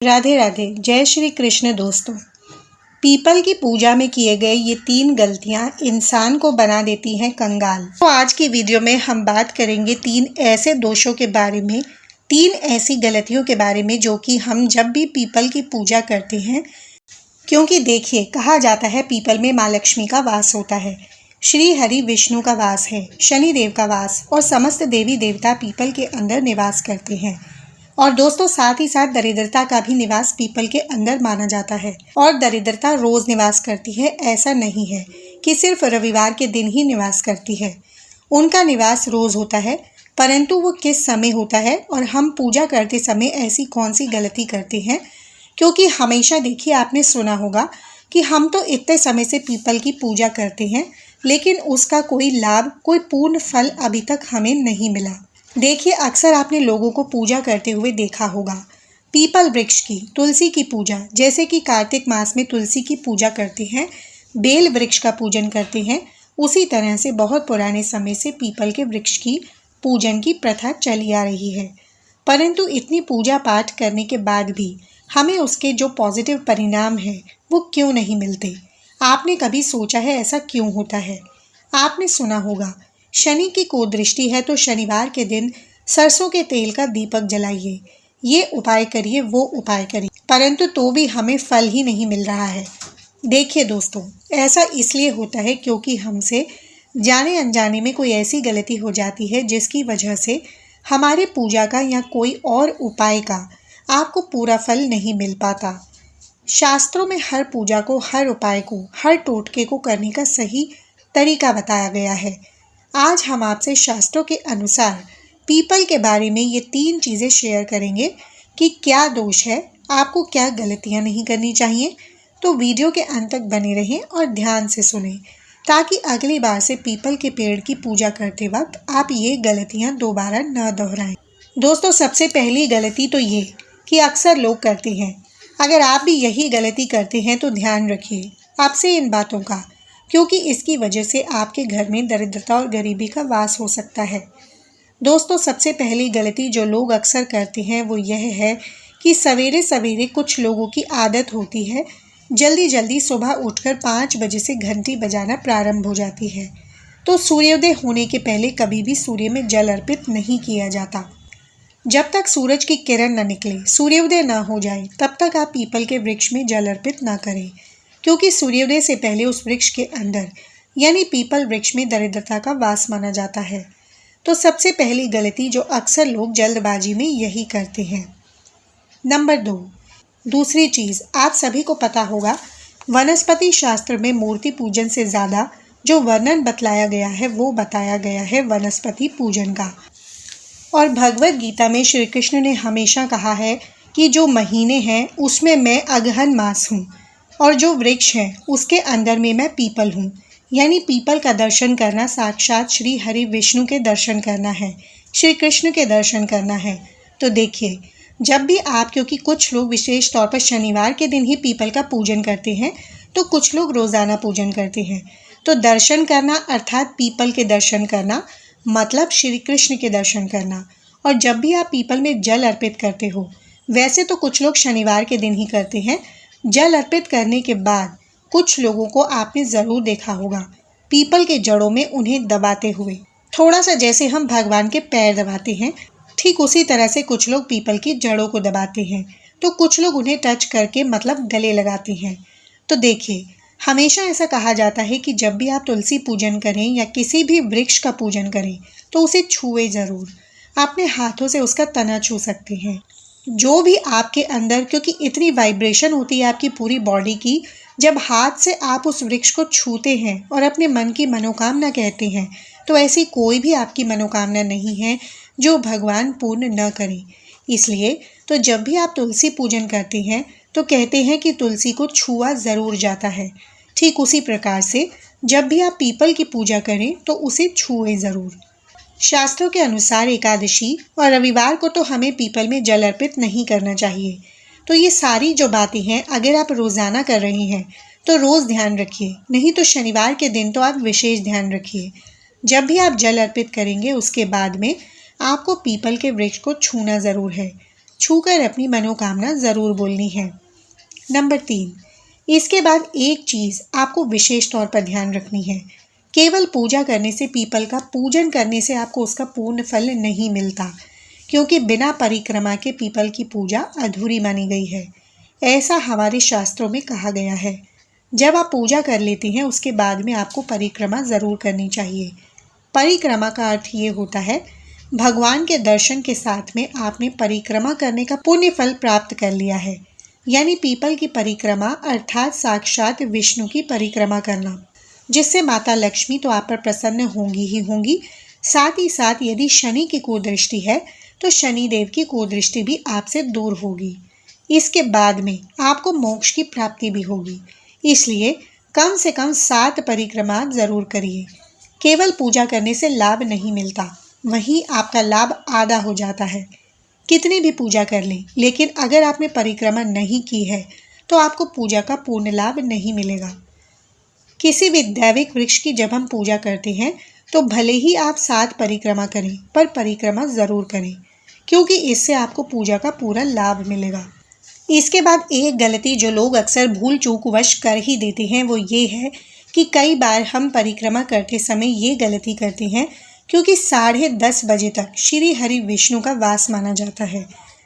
राधे राधे। जय श्री कृष्ण। दोस्तों, पीपल की पूजा में किए गए ये 3 गलतियां इंसान को बना देती हैं कंगाल। तो आज की वीडियो में हम बात करेंगे 3 ऐसे दोषों के बारे में, 3 ऐसी गलतियों के बारे में जो कि हम जब भी पीपल की पूजा करते हैं, क्योंकि देखिए कहा जाता है पीपल में माँ लक्ष्मी का वास होता है, श्री हरि विष्णु का वास है, शनि देव का वास और समस्त देवी देवता पीपल के अंदर निवास करते हैं। और दोस्तों, साथ ही साथ दरिद्रता का भी निवास पीपल के अंदर माना जाता है। और दरिद्रता रोज निवास करती है, ऐसा नहीं है कि सिर्फ रविवार के दिन ही निवास करती है। उनका निवास रोज होता है, परंतु वो किस समय होता है और हम पूजा करते समय ऐसी कौन सी गलती करते हैं। क्योंकि हमेशा देखिए, आपने सुना होगा कि हम तो इतने समय से पीपल की पूजा करते हैं, लेकिन उसका कोई लाभ, कोई पूर्ण फल अभी तक हमें नहीं मिला। देखिए, अक्सर आपने लोगों को पूजा करते हुए देखा होगा, पीपल वृक्ष की, तुलसी की पूजा, जैसे कि कार्तिक मास में तुलसी की पूजा करते हैं, बेल वृक्ष का पूजन करते हैं, उसी तरह से बहुत पुराने समय से पीपल के वृक्ष की पूजन की प्रथा चली आ रही है। परंतु इतनी पूजा पाठ करने के बाद भी हमें उसके जो पॉजिटिव परिणाम हैं वो क्यों नहीं मिलते? आपने कभी सोचा है ऐसा क्यों होता है? आपने सुना होगा, शनि की कुदृष्टि है तो शनिवार के दिन सरसों के तेल का दीपक जलाइए, ये उपाय करिए, वो उपाय करिए, परंतु तो भी हमें फल ही नहीं मिल रहा है। देखिए दोस्तों, ऐसा इसलिए होता है क्योंकि हमसे जाने अनजाने में कोई ऐसी गलती हो जाती है जिसकी वजह से हमारे पूजा का या कोई और उपाय का आपको पूरा फल नहीं मिल पाता। शास्त्रों में हर पूजा को, हर उपाय को, हर टोटके को करने का सही तरीका बताया गया है। आज हम आपसे शास्त्रों के अनुसार पीपल के बारे में ये 3 चीज़ें शेयर करेंगे कि क्या दोष है, आपको क्या गलतियां नहीं करनी चाहिए। तो वीडियो के अंत तक बने रहें और ध्यान से सुनें, ताकि अगली बार से पीपल के पेड़ की पूजा करते वक्त आप ये गलतियां दोबारा न दोहराएं। दोस्तों, सबसे पहली गलती तो ये कि अक्सर लोग करते हैं, अगर आप भी यही गलती करते हैं तो ध्यान रखिए आपसे इन बातों का, क्योंकि इसकी वजह से आपके घर में दरिद्रता और गरीबी का वास हो सकता है। दोस्तों, सबसे पहली गलती जो लोग अक्सर करते हैं वो यह है कि सवेरे सवेरे कुछ लोगों की आदत होती है, जल्दी जल्दी सुबह उठकर 5 बजे से घंटी बजाना प्रारंभ हो जाती है। तो सूर्योदय होने के पहले कभी भी सूर्य में जल अर्पित नहीं किया जाता। जब तक सूरज की किरण न निकले, सूर्योदय न हो जाए, तब तक आप पीपल के वृक्ष में जल अर्पित न करें, क्योंकि सूर्योदय से पहले उस वृक्ष के अंदर यानी पीपल वृक्ष में दरिद्रता का वास माना जाता है। तो सबसे पहली गलती जो अक्सर लोग जल्दबाजी में यही करते हैं। नंबर 2, दूसरी चीज़, आप सभी को पता होगा, वनस्पति शास्त्र में मूर्ति पूजन से ज़्यादा जो वर्णन बतलाया गया है वो बताया गया है वनस्पति पूजन का। और भगवत गीता में श्री कृष्ण ने हमेशा कहा है कि जो महीने हैं उसमें मैं अगहन मास हूँ, और जो वृक्ष है उसके अंदर में मैं पीपल हूँ। यानी पीपल का दर्शन करना साक्षात श्री हरि विष्णु के दर्शन करना है, श्री कृष्ण के दर्शन करना है। तो देखिए, जब भी आप, क्योंकि कुछ लोग विशेष तौर पर शनिवार के दिन ही पीपल का पूजन करते हैं, तो कुछ लोग रोज़ाना पूजन करते हैं। तो दर्शन करना अर्थात पीपल के दर्शन करना मतलब श्री कृष्ण के दर्शन करना। और जब भी आप पीपल में जल अर्पित करते हो, वैसे तो कुछ लोग शनिवार के दिन ही करते हैं, जल अर्पित करने के बाद कुछ लोगों को आपने ज़रूर देखा होगा पीपल के जड़ों में उन्हें दबाते हुए, थोड़ा सा जैसे हम भगवान के पैर दबाते हैं, ठीक उसी तरह से कुछ लोग पीपल की जड़ों को दबाते हैं। तो कुछ लोग उन्हें टच करके मतलब गले लगाते हैं। तो देखिए, हमेशा ऐसा कहा जाता है कि जब भी आप तुलसी पूजन करें या किसी भी वृक्ष का पूजन करें तो उसे छुए ज़रूर, अपने हाथों से उसका तना छू सकते हैं। जो भी आपके अंदर, क्योंकि इतनी वाइब्रेशन होती है आपकी पूरी बॉडी की, जब हाथ से आप उस वृक्ष को छूते हैं और अपने मन की मनोकामना कहते हैं, तो ऐसी कोई भी आपकी मनोकामना नहीं है जो भगवान पूर्ण न करें। इसलिए तो जब भी आप तुलसी पूजन करते हैं तो कहते हैं कि तुलसी को छुआ ज़रूर जाता है। ठीक उसी प्रकार से जब भी आप पीपल की पूजा करें तो उसे छुए ज़रूर। शास्त्रों के अनुसार एकादशी और रविवार को तो हमें पीपल में जल अर्पित नहीं करना चाहिए। तो ये सारी जो बातें हैं, अगर आप रोज़ाना कर रहे हैं तो रोज़ ध्यान रखिए, नहीं तो शनिवार के दिन तो आप विशेष ध्यान रखिए। जब भी आप जल अर्पित करेंगे उसके बाद में आपको पीपल के वृक्ष को छूना ज़रूर है। छूकर अपनी मनोकामना ज़रूर बोलनी है। नंबर 3, इसके बाद एक चीज़ आपको विशेष तौर पर ध्यान रखनी है। केवल पूजा करने से, पीपल का पूजन करने से आपको उसका पूर्ण फल नहीं मिलता, क्योंकि बिना परिक्रमा के पीपल की पूजा अधूरी मानी गई है। ऐसा हमारे शास्त्रों में कहा गया है। जब आप पूजा कर लेते हैं उसके बाद में आपको परिक्रमा ज़रूर करनी चाहिए। परिक्रमा का अर्थ ये होता है भगवान के दर्शन के साथ में आपने परिक्रमा करने का पुण्य फल प्राप्त कर लिया है। यानी पीपल की परिक्रमा अर्थात साक्षात विष्णु की परिक्रमा करना, जिससे माता लक्ष्मी तो आप पर प्रसन्न होंगी ही होंगी। साथ ही साथ यदि शनि की कुदृष्टि है तो शनि देव की कुदृष्टि भी आपसे दूर होगी। इसके बाद में आपको मोक्ष की प्राप्ति भी होगी। इसलिए कम से कम 7 परिक्रमा ज़रूर करिए। केवल पूजा करने से लाभ नहीं मिलता, वहीं आपका लाभ आधा हो जाता है। कितनी भी पूजा कर लें, लेकिन अगर आपने परिक्रमा नहीं की है तो आपको पूजा का पूर्ण लाभ नहीं मिलेगा। किसी भी दैविक वृक्ष की जब हम पूजा करते हैं तो भले ही आप 7 परिक्रमा करें, पर परिक्रमा ज़रूर करें, क्योंकि इससे आपको पूजा का पूरा लाभ मिलेगा। इसके बाद एक गलती जो लोग अक्सर भूल चूक वश कर ही देते हैं वो ये है कि कई बार हम परिक्रमा करते समय ये गलती करते हैं, क्योंकि 10:30 बजे तक श्री हरि विष्णु का वास माना जाता है।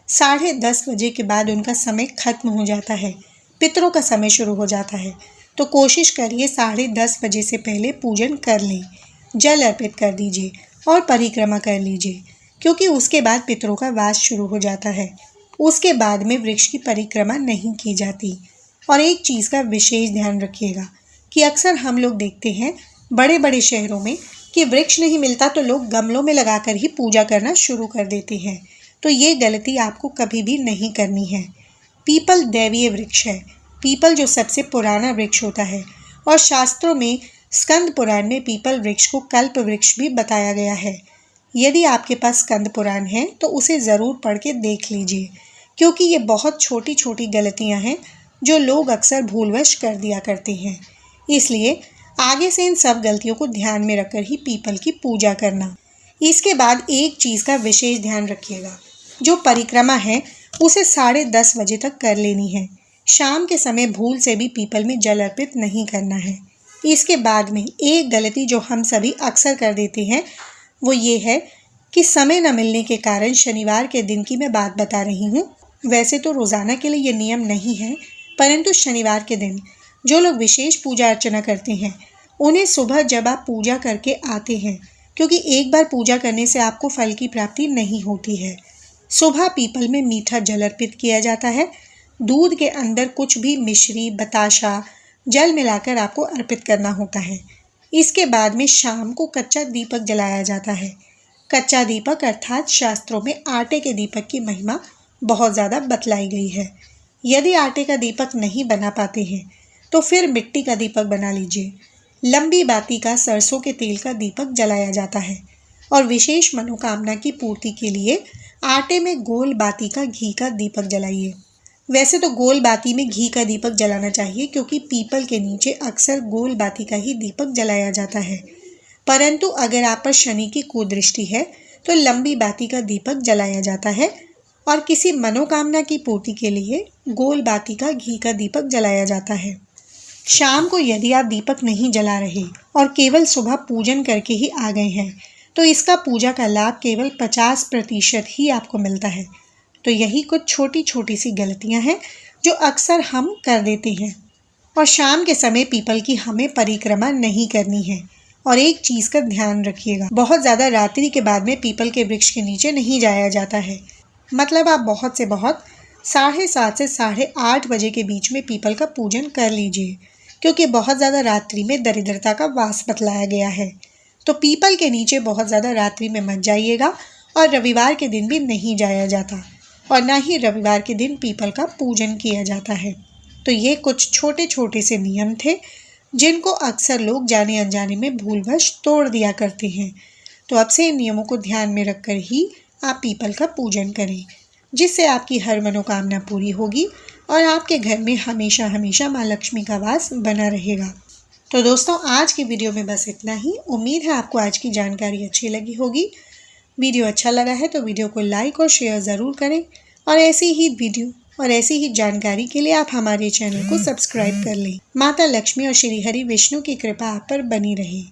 10:30 बजे के बाद उनका समय खत्म हो जाता है, पितरों का समय शुरू हो जाता है। तो कोशिश करिए 10:30 बजे से पहले पूजन कर लें, जल अर्पित कर दीजिए और परिक्रमा कर लीजिए, क्योंकि उसके बाद पितरों का वास शुरू हो जाता है। उसके बाद में वृक्ष की परिक्रमा नहीं की जाती। और एक चीज़ का विशेष ध्यान रखिएगा कि अक्सर हम लोग देखते हैं बड़े बड़े शहरों में कि वृक्ष नहीं मिलता तो लोग गमलों में लगाकर ही पूजा करना शुरू कर देते हैं। तो ये गलती आपको कभी भी नहीं करनी है। पीपल दैवीय वृक्ष है। पीपल जो सबसे पुराना वृक्ष होता है, और शास्त्रों में स्कंद पुराण में पीपल वृक्ष को कल्प वृक्ष भी बताया गया है। यदि आपके पास स्कंद पुराण है तो उसे ज़रूर पढ़ के देख लीजिए, क्योंकि ये बहुत छोटी छोटी गलतियां हैं जो लोग अक्सर भूलवश कर दिया करते हैं। इसलिए आगे से इन सब गलतियों को ध्यान में रखकर ही पीपल की पूजा करना। इसके बाद एक चीज़ का विशेष ध्यान रखिएगा, जो परिक्रमा है उसे 10:30 बजे तक कर लेनी है। शाम के समय भूल से भी पीपल में जल अर्पित नहीं करना है। इसके बाद में एक गलती जो हम सभी अक्सर कर देते हैं वो ये है कि समय न मिलने के कारण, शनिवार के दिन की मैं बात बता रही हूँ, वैसे तो रोज़ाना के लिए ये नियम नहीं है, परंतु शनिवार के दिन जो लोग विशेष पूजा अर्चना करते हैं उन्हें सुबह जब आप पूजा करके आते हैं, क्योंकि एक बार पूजा करने से आपको फल की प्राप्ति नहीं होती है, सुबह पीपल में मीठा जल अर्पित किया जाता है। दूध के अंदर कुछ भी मिश्री, बताशा, जल मिलाकर आपको अर्पित करना होता है। इसके बाद में शाम को कच्चा दीपक जलाया जाता है। कच्चा दीपक अर्थात शास्त्रों में आटे के दीपक की महिमा बहुत ज़्यादा बतलाई गई है। यदि आटे का दीपक नहीं बना पाते हैं तो फिर मिट्टी का दीपक बना लीजिए। लंबी बाती का सरसों के तेल का दीपक जलाया जाता है। और विशेष मनोकामना की पूर्ति के लिए आटे में गोल बाती का घी का दीपक जलाइए। वैसे तो गोल बाती में घी का दीपक जलाना चाहिए, क्योंकि पीपल के नीचे अक्सर गोल बाती का ही दीपक जलाया जाता है। परंतु अगर आप पर शनि की कुदृष्टि है तो लंबी बाती का दीपक जलाया जाता है, और किसी मनोकामना की पूर्ति के लिए गोल बाती का घी का दीपक जलाया जाता है। शाम को यदि आप दीपक नहीं जला रहे और केवल सुबह पूजन करके ही आ गए हैं तो इसका पूजा का लाभ केवल 50% ही आपको मिलता है। तो यही कुछ छोटी छोटी सी गलतियां हैं जो अक्सर हम कर देते हैं। और शाम के समय पीपल की हमें परिक्रमा नहीं करनी है। और एक चीज़ का ध्यान रखिएगा, बहुत ज़्यादा रात्रि के बाद में पीपल के वृक्ष के नीचे नहीं जाया जाता है। मतलब आप बहुत से बहुत 7:30 से 8:30 बजे के बीच में पीपल का पूजन कर लीजिए, क्योंकि बहुत ज़्यादा रात्रि में दरिद्रता का वास बतलाया गया है। तो पीपल के नीचे बहुत ज़्यादा रात्रि में मत जाइएगा, और रविवार के दिन भी नहीं जाया जाता, और ना ही रविवार के दिन पीपल का पूजन किया जाता है। तो ये कुछ छोटे छोटे से नियम थे जिनको अक्सर लोग जाने अनजाने में भूलवश तोड़ दिया करते हैं। तो अब से इन नियमों को ध्यान में रखकर ही आप पीपल का पूजन करें, जिससे आपकी हर मनोकामना पूरी होगी और आपके घर में हमेशा हमेशा माँ लक्ष्मी का वास बना रहेगा। तो दोस्तों, आज की वीडियो में बस इतना ही। उम्मीद है आपको आज की जानकारी अच्छी लगी होगी। वीडियो अच्छा लगा है तो वीडियो को लाइक और शेयर ज़रूर करें। और ऐसी ही वीडियो और ऐसी ही जानकारी के लिए आप हमारे चैनल को सब्सक्राइब कर लें। माता लक्ष्मी और श्री हरि विष्णु की कृपा आप पर बनी रहे।